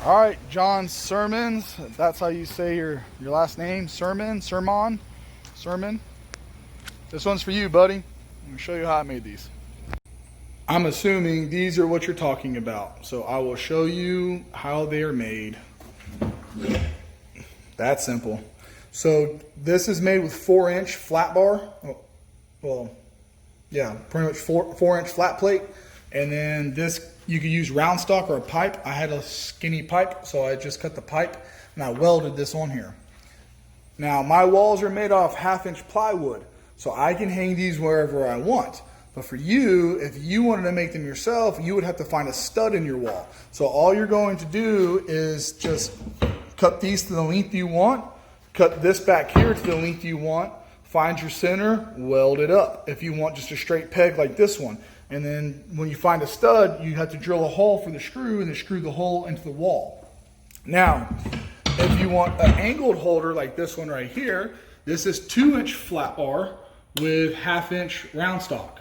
All right, John Sermons. That's how you say your last name. Sermon. This one's for you, buddy. I'm gonna show you how I made these. I'm assuming these are what you're talking about, so I will show you how they are made. That's simple. So this is made with 4-inch flat bar. Well, yeah, pretty much 4-inch flat plate. And then this, you could use round stock or a pipe. I had a skinny pipe, so I just cut the pipe and I welded this on here. Now my walls are made off 1/2-inch plywood, so I can hang these wherever I want. But for you, if you wanted to make them yourself, you would have to find a stud in your wall. So all you're going to do is just cut these to the length you want, cut this back here to the length you want, find your center, weld it up. If you want just a straight peg like this one. And then when you find a stud, you have to drill a hole for the screw and then screw the hole into the wall. Now, if you want an angled holder like this one right here, this is 2-inch flat bar with 1/2-inch round stock.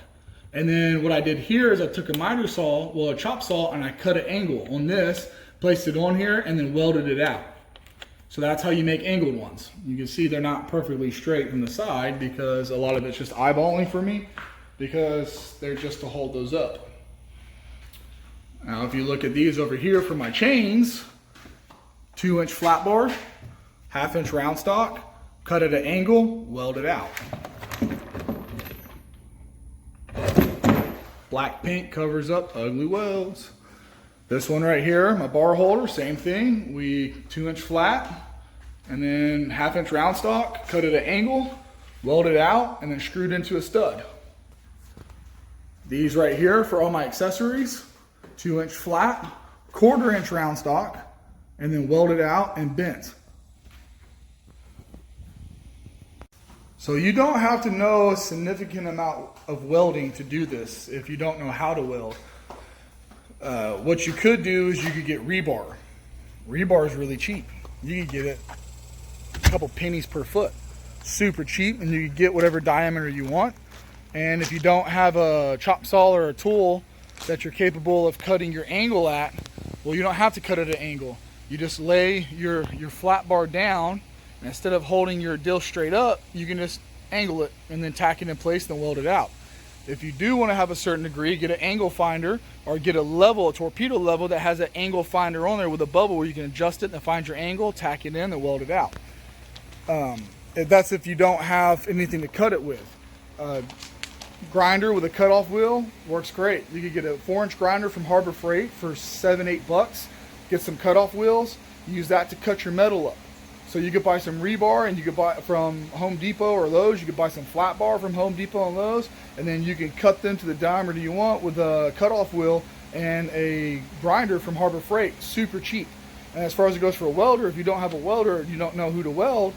And then what I did here is I took a miter saw, well, a chop saw, and I cut an angle on this, placed it on here, and then welded it out. So that's how you make angled ones. You can see they're not perfectly straight from the side because a lot of it's just eyeballing for me, because they're just to hold those up. Now if you look at these over here for my chains, 2-inch flat bar, 1/2-inch round stock, cut at an angle, weld it out. Black paint covers up ugly welds. This one right here, my bar holder, same thing. We 2-inch flat and then 1/2-inch round stock, cut at an angle, weld it out, and then screwed into a stud. These right here for all my accessories, 2-inch flat, 1/4-inch round stock, and then welded out and bent. So you don't have to know a significant amount of welding to do this if you don't know how to weld. What you could do is you could get rebar. Rebar is really cheap. You could get it a couple pennies per foot. Super cheap, and you can get whatever diameter you want. And if you don't have a chop saw or a tool that you're capable of cutting your angle at, well, you don't have to cut it at an angle. You just lay your flat bar down, and instead of holding your dill straight up, you can just angle it and then tack it in place and then weld it out. If you do want to have a certain degree, get an angle finder or get a torpedo level that has an angle finder on there with a bubble where you can adjust it and find your angle, tack it in, and weld it out. That's if you don't have anything to cut it with. Grinder with a cutoff wheel works great. You could get a 4-inch grinder from Harbor Freight for $7-8. Get some cutoff wheels, use that to cut your metal up. So you could buy some rebar, and you could buy from Home Depot or Lowe's. You could buy some flat bar from Home Depot and Lowe's, and then you can cut them to the diameter you want with a cutoff wheel and a grinder from Harbor Freight. Super cheap. And as far as it goes for a welder, if you don't have a welder and you don't know who to weld,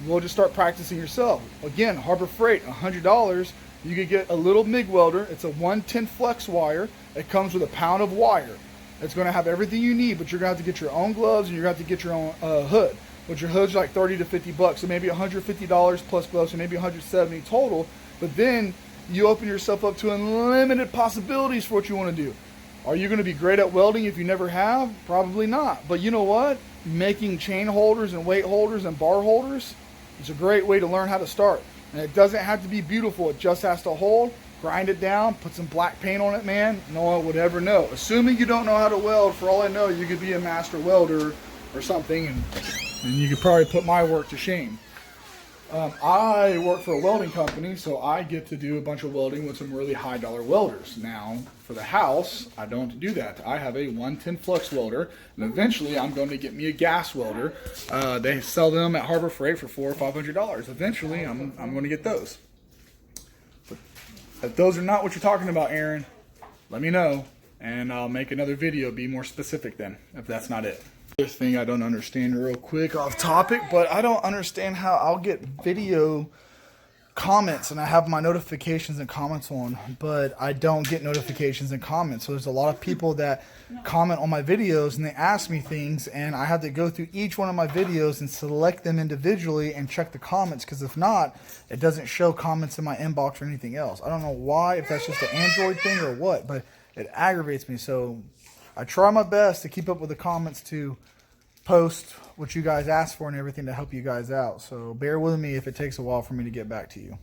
we'll just start practicing yourself. Again, Harbor Freight, $100. You could get a little MIG welder. It's a 110 flex wire. It comes with a pound of wire. It's going to have everything you need, but you're going to have to get your own gloves and you're going to have to get your own hood. But your hood's like $30 to $50, so maybe $150 plus gloves, so maybe $170 total. But then you open yourself up to unlimited possibilities for what you want to do. Are you going to be great at welding if you never have? Probably not. But you know what? Making chain holders and weight holders and bar holders is a great way to learn how to start. And it doesn't have to be beautiful. It just has to hold, grind it down, put some black paint on it, man. No one would ever know. Assuming you don't know how to weld, for all I know, you could be a master welder or something, and you could probably put my work to shame. I work for a welding company, so I get to do a bunch of welding with some really high dollar welders. Now, for the house, I don't do that. I have a 110 flux welder, and eventually I'm going to get me a gas welder. They sell them at Harbor Freight for $400 or $500. Eventually, I'm going to get those. But if those are not what you're talking about, Aaron, let me know, and I'll make another video, be more specific then, if that's not it. Other thing I don't understand real quick off topic, but I don't understand how I'll get video comments and I have my notifications and comments on, but I don't get notifications and comments. So there's a lot of people that comment on my videos and they ask me things, and I have to go through each one of my videos and select them individually and check the comments, because if not, it doesn't show comments in my inbox or anything else. I don't know why, if that's just an Android thing or what, but it aggravates me. So I try my best to keep up with the comments to post what you guys ask for and everything to help you guys out. So bear with me if it takes a while for me to get back to you.